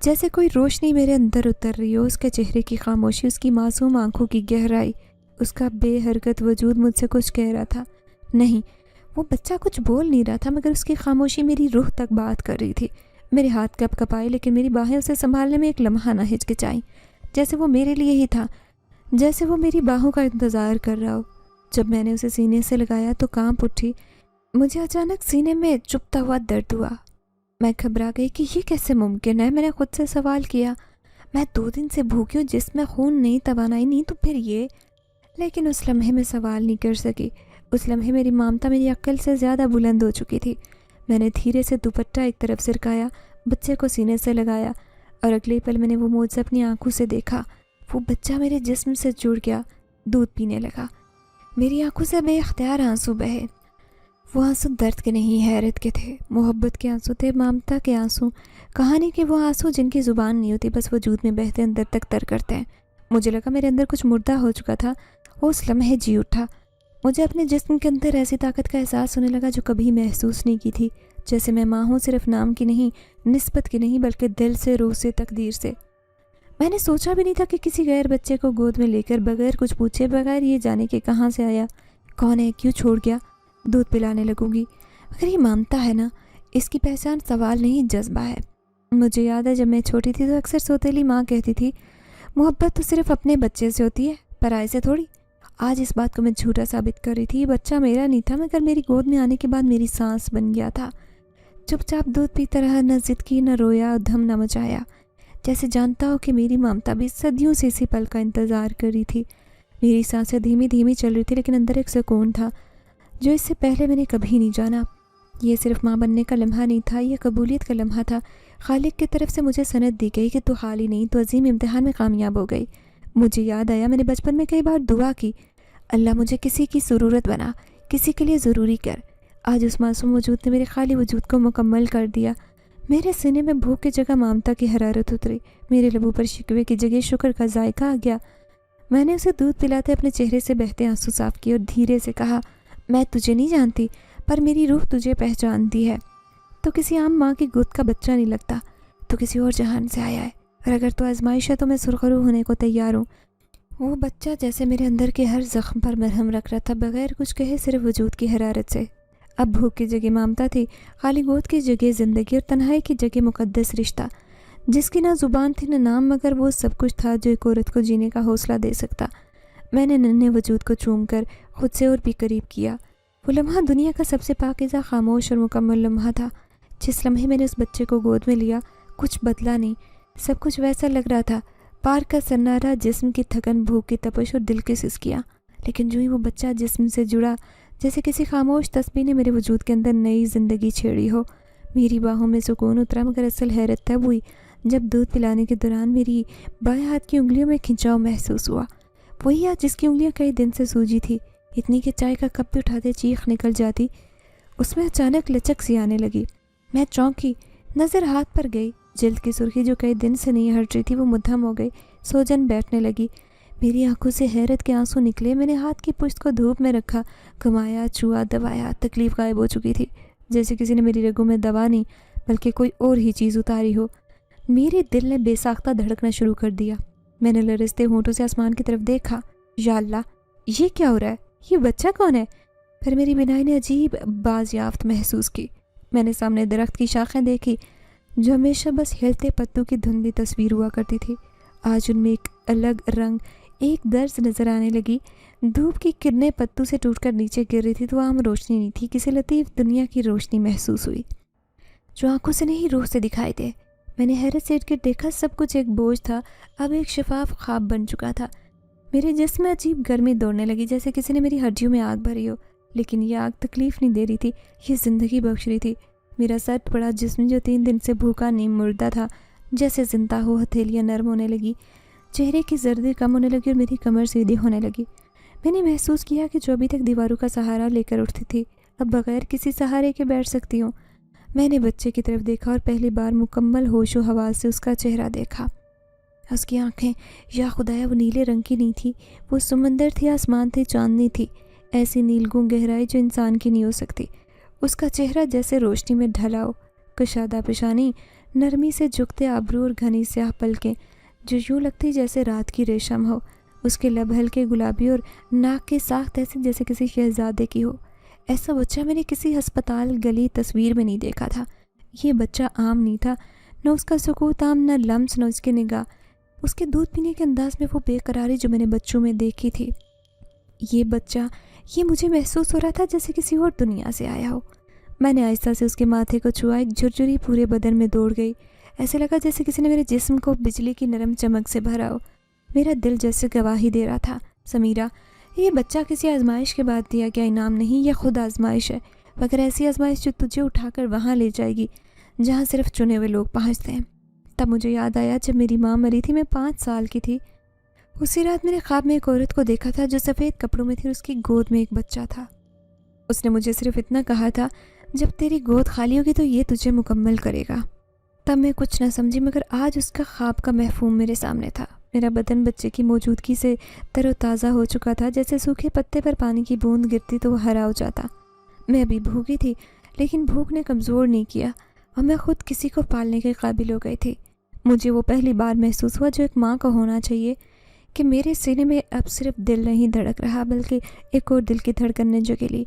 جیسے کوئی روشنی میرے اندر اتر رہی ہو۔ اس کے چہرے کی خاموشی، اس کی معصوم آنکھوں کی گہرائی، اس کا بے حرکت وجود مجھ سے کچھ کہہ رہا تھا۔ نہیں، وہ بچہ کچھ بول نہیں رہا تھا، مگر اس کی خاموشی میری روح تک بات کر رہی تھی۔ میرے ہاتھ کپ کپائے، لیکن میری باہیں اسے سنبھالنے میں ایک لمحہ نہ ہچکچائیں، جیسے وہ میرے لیے ہی تھا، جیسے وہ میری باہوں کا انتظار کر رہا ہو۔ جب میں نے اسے سینے سے لگایا تو کانپ اٹھی۔ مجھے اچانک سینے میں چبھتا ہوا درد ہوا۔ میں گھبرا گئی کہ یہ کیسے ممکن ہے۔ میں نے خود سے سوال کیا، میں 2 دن سے بھوکی ہوں، جس میں خون نہیں، توانائی نہیں، تو پھر یہ؟ لیکن اس لمحے میں سوال نہیں کر سکی۔ اس لمحے میری ممتا میری عقل سے زیادہ بلند ہو چکی تھی۔ میں نے دھیرے سے دوپٹہ ایک طرف سرکایا، بچے کو سینے سے لگایا، اور اگلے پل میں نے وہ معجزہ اپنی آنکھوں سے دیکھا۔ وہ بچہ میرے جسم سے جڑ گیا، دودھ پینے لگا۔ میری آنکھوں سے بے اختیار آنسو بہے۔ وہ آنسو درد کے نہیں، حیرت کے تھے، محبت کے آنسو تھے، ممتا کے آنسو، کہانی کے وہ آنسو جن کی زبان نہیں ہوتی، بس وجود میں بہتے اندر تک تر کرتے ہیں۔ مجھے لگا میرے اندر کچھ مردہ ہو چکا تھا، وہ اس لمحے جی اٹھا۔ مجھے اپنے جسم کے اندر ایسی طاقت کا احساس ہونے لگا جو کبھی محسوس نہیں کی تھی، جیسے میں ماں ہوں، صرف نام کی نہیں، نسبت کی نہیں، بلکہ دل سے، روح سے، تقدیر سے۔ میں نے سوچا بھی نہیں تھا کہ کسی غیر بچے کو گود میں لے کر، بغیر کچھ پوچھے، بغیر یہ جانے کہ کہاں سے آیا، کون ہے، کیوں چھوڑ گیا، دودھ پلانے لگوں گی۔ مگر یہ ممتا ہے نا، اس کی پہچان سوال نہیں، جذبہ ہے۔ مجھے یاد ہے جب میں چھوٹی تھی تو اکثر سوتیلی ماں کہتی تھی، محبت تو صرف اپنے بچے سے ہوتی ہے، پرائے سے تھوڑی۔ آج اس بات کو میں جھوٹا ثابت کر رہی تھی۔ یہ بچہ میرا نہیں تھا، مگر میری گود میں آنے کے بعد میری سانس بن گیا تھا۔ چپ چاپ دودھ پیتا رہا، نہ ضد کی، نہ رویا، دھم نہ مچایا، جیسے جانتا ہو کہ میری ممتا بھی صدیوں سے اسی پل کا انتظار کر رہی تھی۔ میری سانسیں دھیمی دھیمی چل رہی تھی، لیکن اندر ایک سکون تھا جو اس سے پہلے میں نے کبھی نہیں جانا۔ یہ صرف ماں بننے کا لمحہ نہیں تھا، یہ قبولیت کا لمحہ تھا۔ خالق کی طرف سے مجھے سند دی گئی کہ تو خالی نہیں، تو عظیم امتحان میں کامیاب ہو گئی۔ مجھے یاد آیا میں نے بچپن میں کئی بار دعا کی، اللہ مجھے کسی کی ضرورت بنا، کسی کے لیے ضروری کر۔ آج اس معصوم وجود نے میرے خالی وجود کو مکمل کر دیا۔ میرے سینے میں بھوک کی جگہ ممتا کی حرارت اتری، میرے لبوں پر شکوے کی جگہ شکر کا ذائقہ آ گیا۔ میں نے اسے دودھ پلاتے اپنے چہرے سے بہتے آنسو صاف کیے اور دھیرے سے کہا، میں تجھے نہیں جانتی، پر میری روح تجھے پہچانتی ہے۔ تو کسی عام ماں کی گود کا بچہ نہیں لگتا، تو کسی اور جہان سے آیا ہے، اور اگر تو آزمائش ہے تو میں سرخرو ہونے کو تیار ہوں۔ وہ بچہ جیسے میرے اندر کے ہر زخم پر مرہم رکھ رہا تھا، بغیر کچھ کہے، صرف وجود کی حرارت سے۔ اب بھوک کی جگہ ممتا تھی، خالی گود کی جگہ زندگی، اور تنہائی کی جگہ مقدس رشتہ، جس کی نہ زبان تھی نہ نام، مگر وہ سب کچھ تھا جو ایک عورت کو جینے کا حوصلہ دے سکتا۔ میں نے ننھے وجود کو چوم کر خود سے اور بھی قریب کیا۔ وہ لمحہ دنیا کا سب سے پاکیزہ، خاموش اور مکمل لمحہ تھا۔ جس لمحے میں نے اس بچے کو گود میں لیا، کچھ بدلا نہیں، سب کچھ ویسا لگ رہا تھا، پار کا سنارا، جسم کی تھکن، بھوک کی تپش اور دل کی سسکیاں۔ لیکن جو ہی وہ بچہ جسم سے جڑا، جیسے کسی خاموش تسبیح نے میرے وجود کے اندر نئی زندگی چھیڑی ہو۔ میری باہوں میں سکون اترا، مگر اصل حیرت تب ہوئی جب دودھ پلانے کے دوران میری بائیں ہاتھ کی انگلیوں میں کھنچاؤ محسوس ہوا۔ وہی ہاتھ جس کی انگلیاں کئی دن سے سوجی تھی، اتنی کہ چائے کا کپ بھی اٹھاتے چیخ نکل جاتی، اس میں اچانک لچک سی آنے لگی۔ میں چونکی، نظر ہاتھ پر گئی، جلد کی سرخی جو کئی دن سے نہیں ہٹ رہی تھی وہ مدھم ہو گئی، سوجن بیٹھنے لگی۔ میری آنکھوں سے حیرت کے آنسو نکلے۔ میں نے ہاتھ کی پشت کو دھوپ میں رکھا، گھمایا، چھوا، دبایا، تکلیف غائب ہو چکی تھی، جیسے کسی نے میری رگوں میں دوا نہیں بلکہ کوئی اور ہی چیز اتاری ہو۔ میرے دل نے بے ساختہ دھڑکنا شروع کر دیا۔ میں نے لرزتے ہونٹوں سے آسمان کی طرف دیکھا۔ یا اللہ، یہ کیا ہو رہا ہے؟ یہ بچہ کون ہے؟ پھر میری بینائی نے عجیب بازیافت محسوس کی۔ میں نے سامنے درخت کی شاخیں دیکھی جو ہمیشہ بس ہلتے پتوں کی دھندلی تصویر ہوا کرتی تھی۔ آج ان میں ایک الگ رنگ، ایک درز نظر آنے لگی۔ دھوپ کی کرنیں پتوں سے ٹوٹ کر نیچے گر رہی تھی، تو عام روشنی نہیں تھی، کسی لطیف دنیا کی روشنی محسوس ہوئی جو آنکھوں سے نہیں، روح سے دکھائی دے۔ میں نے حیرت سے ارد گرد دیکھا، سب کچھ ایک بوجھ تھا اب ایک شفاف خواب بن چکا تھا۔ میرے جسم میں عجیب گرمی دوڑنے لگی، جیسے کسی نے میری ہڈیوں میں آگ بھری ہو، لیکن یہ آگ تکلیف نہیں دے رہی تھی، یہ زندگی بخش رہی تھی۔ میرا سر پڑا جسم جو 3 دن سے بھوکا نیم مردہ تھا، جیسے زندہ ہو، ہتھیلیاں نرم ہونے لگی، چہرے کی زردی کم ہونے لگی اور میری کمر سیدھی ہونے لگی۔ میں نے محسوس کیا کہ جو ابھی تک دیواروں کا سہارا لے کر اٹھتی تھی، اب بغیر کسی سہارے کے بیٹھ سکتی ہوں۔ میں نے بچے کی طرف دیکھا اور پہلی بار مکمل ہوش و حواس سے اس کا چہرہ دیکھا۔ اس کی آنکھیں، یا خدایا، وہ نیلے رنگ کی نہیں تھی، وہ سمندر تھی، آسمان تھی، چاندنی تھی، ایسی نیلگوں گہرائی جو انسان کی نہیں ہو سکتی۔ اس کا چہرہ جیسے روشنی میں ڈھلا ہو، کشادہ پیشانی، نرمی سے جھکتے ابرو اور گھنی سیاہ پلکیں جو یوں لگتی جیسے رات کی ریشم ہو، اس کے لب ہلکے گلابی اور ناک کی ساخت ایسی جیسے کسی شہزادے کی ہو۔ ایسا بچہ میں نے کسی ہسپتال گلی تصویر میں نہیں دیکھا تھا۔ یہ بچہ عام نہیں تھا، نہ اس کا سکوت عام، نہ لمس، نہ اس کی نگاہ، اس کے دودھ پینے کے انداز میں وہ بے قراری جو میں نے بچوں میں دیکھی تھی۔ یہ بچہ، یہ مجھے محسوس ہو رہا تھا جیسے کسی اور دنیا سے آیا ہو۔ میں نے آہستہ سے اس کے ماتھے کو چھوا، ایک جھرجھری پورے بدن میں دوڑ گئی۔ ایسے لگا جیسے کسی نے میرے جسم کو بجلی کی نرم چمک سے بھرا ہو۔ میرا دل جیسے گواہی دے رہا تھا، سمیرہ، یہ بچہ کسی آزمائش کے بعد دیا گیا انعام نہیں، یہ خود آزمائش ہے، مگر ایسی آزمائش جو تجھے اٹھا کر وہاں لے جائے گی جہاں صرف چنے ہوئے لوگ پہنچتے ہیں۔ تب مجھے یاد آیا جب میری ماں مری تھی، میں 5 سال کی تھی۔ اسی رات میں نے خواب میں ایک عورت کو دیکھا تھا جو سفید کپڑوں میں تھی، اس کی گود میں ایک بچہ تھا۔ اس نے مجھے صرف اتنا کہا تھا، جب تیری گود خالی ہوگی تو یہ تجھے مکمل کرے گا۔ تب میں کچھ نہ سمجھی، مگر آج اس کا خواب کا مفہوم میرے سامنے تھا۔ میرا بدن بچے کی موجودگی سے تر و تازہ ہو چکا تھا، جیسے سوکھے پتے پر پانی کی بوند گرتی تو وہ ہرا ہو جاتا۔ میں ابھی بھوکی تھی، لیکن بھوک نے کمزور نہیں کیا، اور میں خود کسی کو پالنے کے قابل ہو گئی تھی۔ مجھے وہ پہلی بار محسوس ہوا جو ایک ماں کو ہونا چاہیے، کہ میرے سینے میں اب صرف دل نہیں دھڑک رہا، بلکہ ایک اور دل کی دھڑکن نے جگہ لی،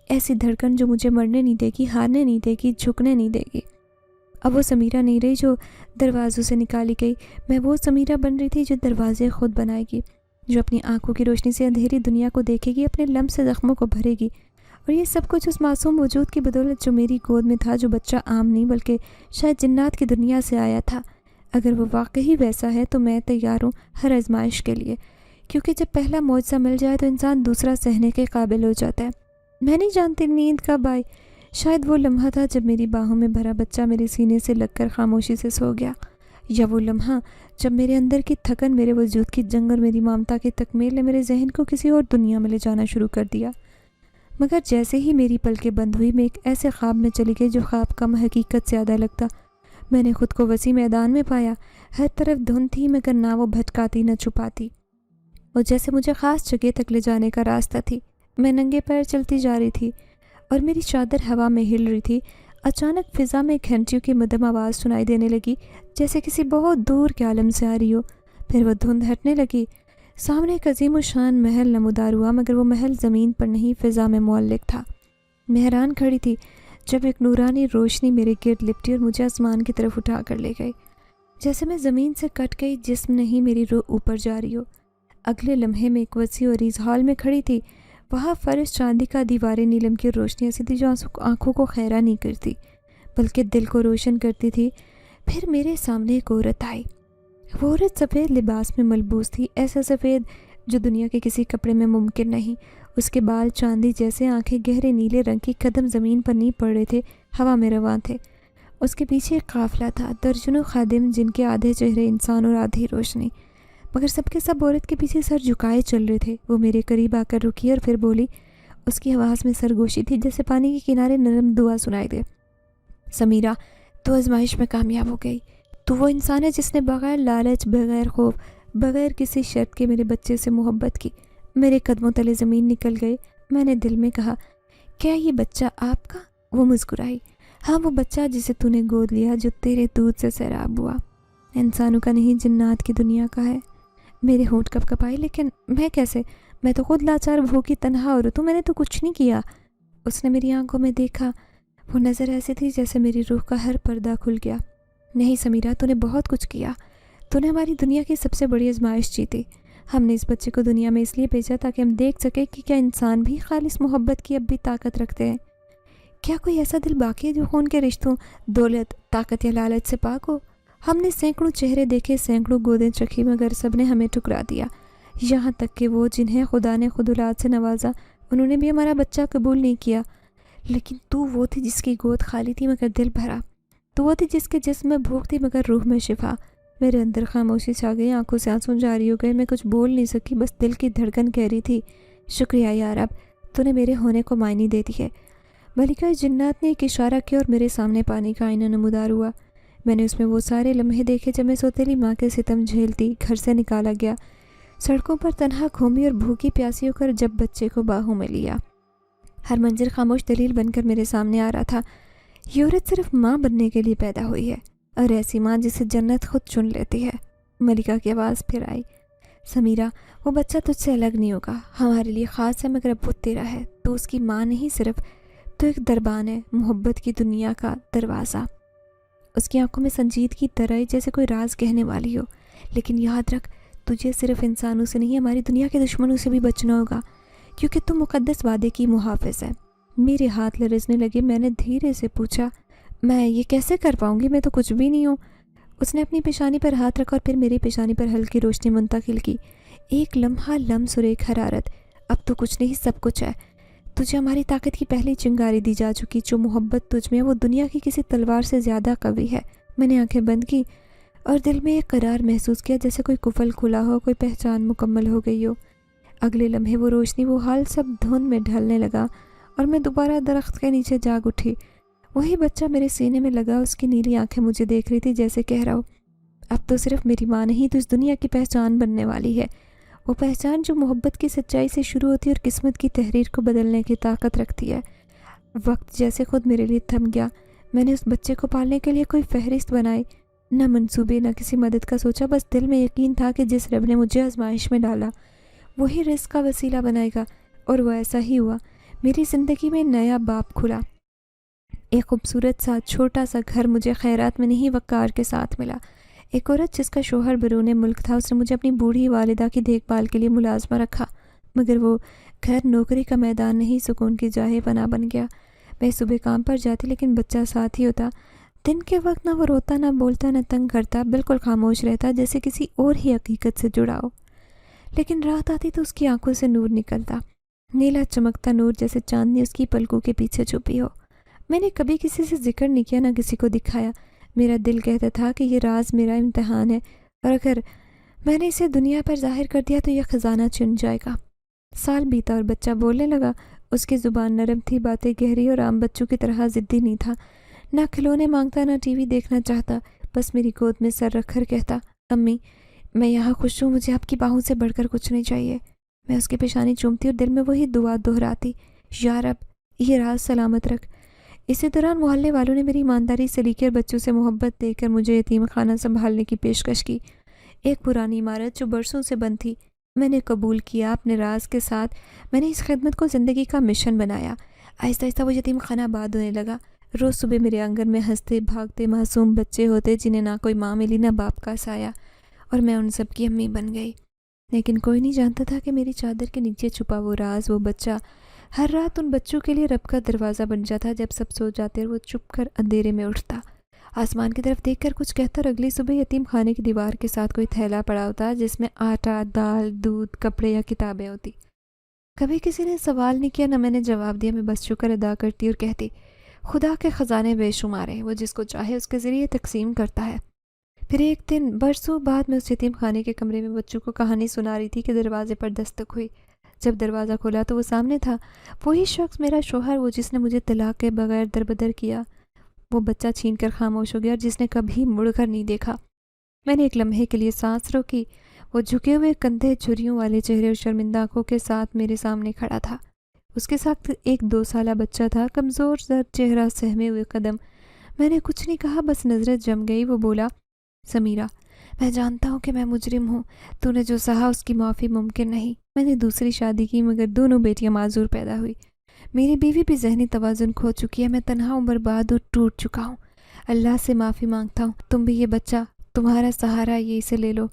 ایسی دھڑکن جو مجھے مرنے نہیں دے گی، ہارنے نہیں دے گی، جھکنے نہیں دے گی۔ اب وہ سمیرہ نہیں رہی جو دروازوں سے نکالی گئی، میں وہ سمیرہ بن رہی تھی جو دروازے خود بنائے گی، جو اپنی آنکھوں کی روشنی سے اندھیری دنیا کو دیکھے گی، اپنے لمس سے زخموں کو بھرے گی۔ اور یہ سب کچھ اس معصوم وجود کی بدولت جو میری گود میں تھا، جو بچہ عام نہیں بلکہ شاید جنات کی دنیا سے آیا تھا۔ اگر وہ واقعی ویسا ہے تو میں تیار ہوں ہر آزمائش کے لیے، کیونکہ جب پہلا معجزہ مل جائے تو انسان دوسرا سہنے کے قابل ہو جاتا ہے۔ میں نہیں جانتی نیند کب آئی، شاید وہ لمحہ تھا جب میری باہوں میں بھرا بچہ میرے سینے سے لگ کر خاموشی سے سو گیا، یا وہ لمحہ جب میرے اندر کی تھکن، میرے وجود کی جنگ اور میری ممتا کی تکمیل نے میرے ذہن کو کسی اور دنیا میں لے جانا شروع کر دیا۔ مگر جیسے ہی میری پلکیں بند ہوئی، میں ایک ایسے خواب میں چلی گئی جو خواب کم حقیقت زیادہ لگتا۔ میں نے خود کو وسیع میدان میں پایا، ہر طرف دھند تھی، مگر نہ وہ بھٹکاتی نہ چھپاتی، وہ جیسے مجھے خاص جگہ تک لے جانے کا راستہ تھی۔ میں ننگے پیر چلتی جا رہی تھی اور میری چادر ہوا میں ہل رہی تھی۔ اچانک فضا میں گھنٹیوں کی مدھم آواز سنائی دینے لگی، جیسے کسی بہت دور کے عالم سے آ رہی ہو۔ پھر وہ دھند ہٹنے لگی۔ سامنے ایک عظیم و شان محل نمودار ہوا، مگر وہ محل زمین پر نہیں، فضا میں معلق تھا۔ میں حیران کھڑی تھی جب ایک نورانی روشنی میرے گرد لپٹی اور مجھے آسمان کی طرف اٹھا کر لے گئی، جیسے میں زمین سے کٹ گئی، جسم نہیں میری روح اوپر جا رہی ہو۔ اگلے لمحے میں ایک وسیع و عریض ہال میں کھڑی تھی۔ وہاں فرش چاندی کا، دیواریں نیلم کی روشنی ایسی تھی جو آنکھوں کو خیرہ نہیں کرتی بلکہ دل کو روشن کرتی تھی۔ پھر میرے سامنے ایک عورت آئی۔ وہ عورت سفید لباس میں ملبوس تھی، ایسا سفید جو دنیا کے کسی کپڑے میں ممکن نہیں۔ اس کے بال چاندی جیسے، آنکھیں گہرے نیلے رنگ کی، قدم زمین پر نہیں پڑ رہے تھے، ہوا میں رواں تھے۔ اس کے پیچھے ایک قافلہ تھا، درجنوں خادم، جن کے آدھے چہرے انسان اور آدھی روشنی، مگر سب کے سب عورت کے پیچھے سر جھکائے چل رہے تھے۔ وہ میرے قریب آ کر رکی اور پھر بولی، اس کی آواز میں سرگوشی تھی جیسے پانی کے کنارے نرم دعا سنائی دے۔ سمیرہ، تو آزمائش میں کامیاب ہو گئی۔ تو وہ انسان ہے جس نے بغیر لالچ، بغیر خوف، بغیر کسی شرط کے میرے بچے سے محبت کی۔ میرے قدموں تلے زمین نکل گئی۔ میں نے دل میں کہا، کیا یہ بچہ آپ کا؟ وہ مسکرائی، ہاں، وہ بچہ جسے تو نے گود لیا، جو تیرے دودھ سے سیراب ہوا، انسانوں کا نہیں، جنات کی دنیا کا ہے۔ میرے ہونٹ کپ کپائے، لیکن میں کیسے؟ میں تو خود لاچار، بھوکی، تنہا عورت ہوں، میں نے تو کچھ نہیں کیا۔ اس نے میری آنکھوں میں دیکھا، وہ نظر ایسی تھی جیسے میری روح کا ہر پردہ کھل گیا۔ نہیں سمیرہ، تو نے بہت کچھ کیا، تو نے ہماری دنیا کی سب سے بڑی آزمائش جیتی۔ ہم نے اس بچے کو دنیا میں اس لیے بھیجا تاکہ ہم دیکھ سکیں کہ کیا انسان بھی خالص محبت کی اب بھی طاقت رکھتے ہیں۔ کیا کوئی ایسا دل باقی ہے جو خون کے رشتوں، دولت، طاقت یا لالچ سے پاک ہو؟ ہم نے سینکڑوں چہرے دیکھے، سینکڑوں گودیں چکھی، مگر سب نے ہمیں ٹھکرا دیا، یہاں تک کہ وہ جنہیں خدا نے خود اولاد سے نوازا، انہوں نے بھی ہمارا بچہ قبول نہیں کیا۔ لیکن تو وہ تھی جس کی گود خالی تھی مگر دل بھرا، تو وہ تھی جس کے جسم میں بھوک تھی مگر روح میں شفا۔ میرے اندر خاموشی چھا گئی، آنکھوں سے آنسو جاری ہو گئے، میں کچھ بول نہیں سکی، بس دل کی دھڑکن کہہ رہی تھی، شکریہ یا رب، تو نے میرے ہونے کو معنی دے دی ہے۔ ملکہ جنات نے ایک اشارہ کیا اور میرے سامنے پانی کا آئینہ نمودار ہوا۔ میں نے اس میں وہ سارے لمحے دیکھے جب میں سوتیلی ماں کے ستم جھیلتی گھر سے نکالا گیا، سڑکوں پر تنہا گھومی اور بھوکی پیاسی ہو کر جب بچے کو باہوں میں لیا۔ ہر منظر خاموش دلیل بن کر میرے سامنے آ رہا تھا، یہ عورت صرف ماں بننے کے لیے پیدا ہوئی ہے، اور ایسی ماں جسے جنت خود چن لیتی ہے۔ ملکہ کی آواز پھر آئی، سمیرہ وہ بچہ تجھ سے الگ نہیں ہوگا، ہمارے لیے خاص ہے، مگر ابو تیرا ہے، تو اس کی ماں نہیں صرف، تو ایک دربان ہے، محبت کی دنیا کا دروازہ۔ اس کی آنکھوں میں سنجیدگی طرح جیسے کوئی راز کہنے والی ہو۔ لیکن یاد رکھ، تجھے صرف انسانوں سے نہیں، ہماری دنیا کے دشمنوں سے بھی بچنا ہوگا، کیونکہ تم مقدس وعدے کی محافظ ہے۔ میرے ہاتھ لرزنے لگے، میں نے دھیرے سے پوچھا، میں یہ کیسے کر پاؤں گی، میں تو کچھ بھی نہیں ہوں۔ اس نے اپنی پیشانی پر ہاتھ رکھا اور پھر میری پیشانی پر ہلکی روشنی منتقل کی۔ ایک لمحہ لمس اور ایک حرارت۔ اب تو کچھ نہیں، سب کچھ ہے۔ تجھے ہماری طاقت کی پہلی چنگاری دی جا چکی، جو محبت تجھ میں ہے وہ دنیا کی کسی تلوار سے زیادہ قوی ہے۔ میں نے آنکھیں بند کی اور دل میں ایک قرار محسوس کیا، جیسے کوئی قفل کھلا ہو، کوئی پہچان مکمل ہو گئی ہو۔ اگلے لمحے وہ روشنی، وہ حال سب دھند میں ڈھلنے لگا اور میں دوبارہ درخت کے نیچے جاگ اٹھی۔ وہی بچہ میرے سینے میں لگا، اس کی نیلی آنکھیں مجھے دیکھ رہی تھی، جیسے کہہ رہا ہو، اب تو صرف میری ماں نہیں، تو اس دنیا کی پہچان بننے والی ہے، وہ پہچان جو محبت کی سچائی سے شروع ہوتی ہے اور قسمت کی تحریر کو بدلنے کی طاقت رکھتی ہے۔ وقت جیسے خود میرے لیے تھم گیا۔ میں نے اس بچے کو پالنے کے لیے کوئی فہرست بنائی، نہ منصوبے، نہ کسی مدد کا سوچا، بس دل میں یقین تھا کہ جس رب نے مجھے آزمائش میں ڈالا وہی رزق کا وسیلہ بنائے گا، اور وہ ایسا ہی ہوا۔ میری زندگی میں نیا باب کھلا۔ ایک خوبصورت سا چھوٹا سا گھر مجھے خیرات میں نہیں، وقار کے ساتھ ملا۔ ایک عورت جس کا شوہر بیرون ملک تھا، اس نے مجھے اپنی بوڑھی والدہ کی دیکھ بھال کے لیے ملازمہ رکھا، مگر وہ گھر نوکری کا میدان نہیں، سکون کی جائے پناہ بن گیا۔ میں صبح کام پر جاتی، لیکن بچہ ساتھ ہی ہوتا۔ دن کے وقت نہ وہ روتا، نہ بولتا، نہ تنگ کرتا، بالکل خاموش رہتا، جیسے کسی اور ہی حقیقت سے جڑا ہو۔ لیکن رات آتی تو اس کی آنکھوں سے نور نکلتا، نیلا چمکتا نور، جیسے چاندنی اس کی پلکوں کے پیچھے چھپی ہو۔ میں نے کبھی کسی سے ذکر نہیں کیا، نہ کسی کو دکھایا۔ میرا دل کہتا تھا کہ یہ راز میرا امتحان ہے، اور اگر میں نے اسے دنیا پر ظاہر کر دیا تو یہ خزانہ چن جائے گا۔ سال بیتا اور بچہ بولنے لگا۔ اس کی زبان نرم تھی، باتیں گہری، اور عام بچوں کی طرح ضدی نہیں تھا، نہ کھلونے مانگتا، نہ ٹی وی دیکھنا چاہتا، بس میری گود میں سر رکھ کر کہتا، امی میں یہاں خوش ہوں، مجھے آپ کی باہوں سے بڑھ کر کچھ نہیں چاہیے۔ میں اس کی پیشانی چومتی اور دل میں وہی دعا دہراتی، یا رب یہ راز سلامت رکھ۔ اسی دوران محلے والوں نے میری ایمانداری، سلیقے اور بچوں سے محبت دے کر مجھے یتیم خانہ سنبھالنے کی پیشکش کی۔ ایک پرانی عمارت جو برسوں سے بند تھی، میں نے قبول کیا اپنے راز کے ساتھ۔ میں نے اس خدمت کو زندگی کا مشن بنایا۔ آہستہ آہستہ وہ یتیم خانہ آباد ہونے لگا۔ روز صبح میرے آنگن میں ہنستے بھاگتے معصوم بچے ہوتے، جنہیں نہ کوئی ماں ملی، نہ باپ کا سایہ، اور میں ان سب کی امی بن گئی۔ لیکن کوئی نہیں جانتا تھا کہ میری چادر کے نیچے چھپا وہ راز، وہ بچہ ہر رات ان بچوں کے لیے رب کا دروازہ بن جاتا۔ جب سب سو جاتے اور وہ چپ کر اندھیرے میں اٹھتا، آسمان کی طرف دیکھ کر کچھ کہتا، اور اگلی صبح یتیم خانے کی دیوار کے ساتھ کوئی تھیلا پڑا ہوتا جس میں آٹا، دال، دودھ، کپڑے یا کتابیں ہوتی۔ کبھی کسی نے سوال نہیں کیا، نہ میں نے جواب دیا۔ میں بس شکر ادا کرتی اور کہتی، خدا کے خزانے بے شمار ہیں، وہ جس کو چاہے اس کے ذریعے تقسیم کرتا ہے۔ پھر ایک دن برسوں بعد میں اس یتیم خانے کے کمرے میں بچوں کو کہانی سنا رہی تھی کہ دروازے پر دستک ہوئی۔ جب دروازہ کھولا تو وہ سامنے تھا، وہی شخص، میرا شوہر، وہ جس نے مجھے طلاق کے بغیر دربدر کیا۔ وہ بچہ چھین کر خاموش ہو گیا، اور جس نے کبھی مڑ کر نہیں دیکھا۔ میں نے ایک لمحے کے لیے سانس روکی۔ وہ جھکے ہوئے کندھے، جھریوں والے چہرے اور شرمندہ آنکھوں کے ساتھ میرے سامنے کھڑا تھا۔ اس کے ساتھ ایک 2 سالہ بچہ تھا، کمزور زرد چہرہ، سہمے ہوئے قدم۔ میں نے کچھ نہیں کہا، بس نظریں جم گئی۔ وہ بولا، سمیرہ میں جانتا ہوں کہ میں مجرم ہوں، تو نے جو سہا اس کی معافی ممکن نہیں۔ میں نے دوسری شادی کی، مگر دونوں بیٹیاں معذور پیدا ہوئی۔ میری بیوی بھی ذہنی توازن کھو چکی ہے، میں تنہا ہوں، برباد اور ٹوٹ چکا ہوں۔ اللہ سے معافی مانگتا ہوں، تم بھی یہ بچہ، تمہارا سہارا، یہ اسے لے لو۔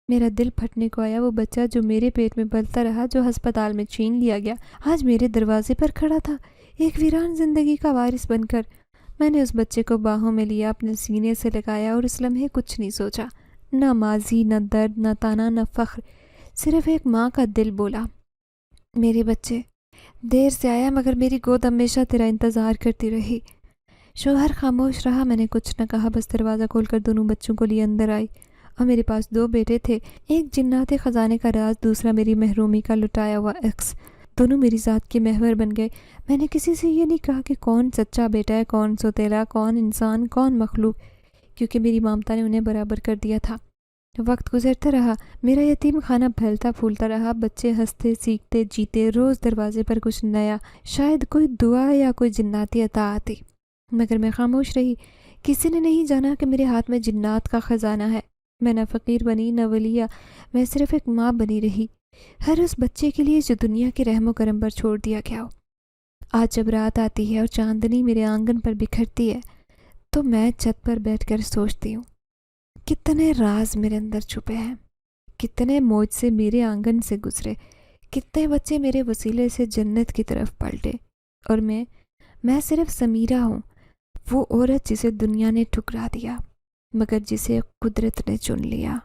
میرا دل پھٹنے کو آیا۔ وہ بچہ جو میرے پیٹ میں پلتا رہا، جو ہسپتال میں چھین لیا گیا، آج میرے دروازے پر کھڑا تھا، ایک ویران زندگی کا وارث بن کر۔ میں نے اس بچے کو باہوں میں لیا، اپنے سینے سے لگایا، اور اس لمحے کچھ نہیں سوچا، نہ ماضی، نہ درد، نہ تانا، نہ فخر، صرف ایک ماں کا دل بولا، میرے بچے دیر سے آیا، مگر میری گود ہمیشہ تیرا انتظار کرتی رہی۔ شوہر خاموش رہا، میں نے کچھ نہ کہا، بس دروازہ کھول کر دونوں بچوں کو لیے اندر آئی۔ اور میرے پاس 2 بیٹے تھے، ایک جنات خزانے کا راز، دوسرا میری محرومی کا لٹایا ہوا عکس۔ دونوں میری ذات کے محور بن گئے۔ میں نے کسی سے یہ نہیں کہا کہ کون سچا بیٹا ہے، کون سوتیلا، کون انسان، کون مخلوق، کیونکہ میری مامتا نے انہیں برابر کر دیا تھا۔ وقت گزرتا رہا، میرا یتیم خانہ پھیلتا پھولتا رہا، بچے ہنستے، سیکھتے، جیتے، روز دروازے پر کچھ نیا، شاید کوئی دعا یا کوئی جناتی عطا آتی، مگر میں خاموش رہی۔ کسی نے نہیں جانا کہ میرے ہاتھ میں جنات کا خزانہ ہے۔ میں نہ فقیر بنی نہ ولیہ، میں صرف ایک ماں بنی رہی، ہر اس بچے کے لیے جو دنیا کے رحم و کرم پر چھوڑ دیا گیا ہو۔ آج جب رات آتی ہے اور چاندنی میرے آنگن پر بکھرتی ہے تو میں چھت پر بیٹھ کر سوچتی ہوں، کتنے راز میرے اندر چھپے ہیں، کتنے موج سے میرے آنگن سے گزرے، کتنے بچے میرے وسیلے سے جنت کی طرف پلٹے، اور میں صرف سمیرہ ہوں، وہ عورت جسے دنیا نے ٹھکرا دیا مگر جسے قدرت نے چن لیا۔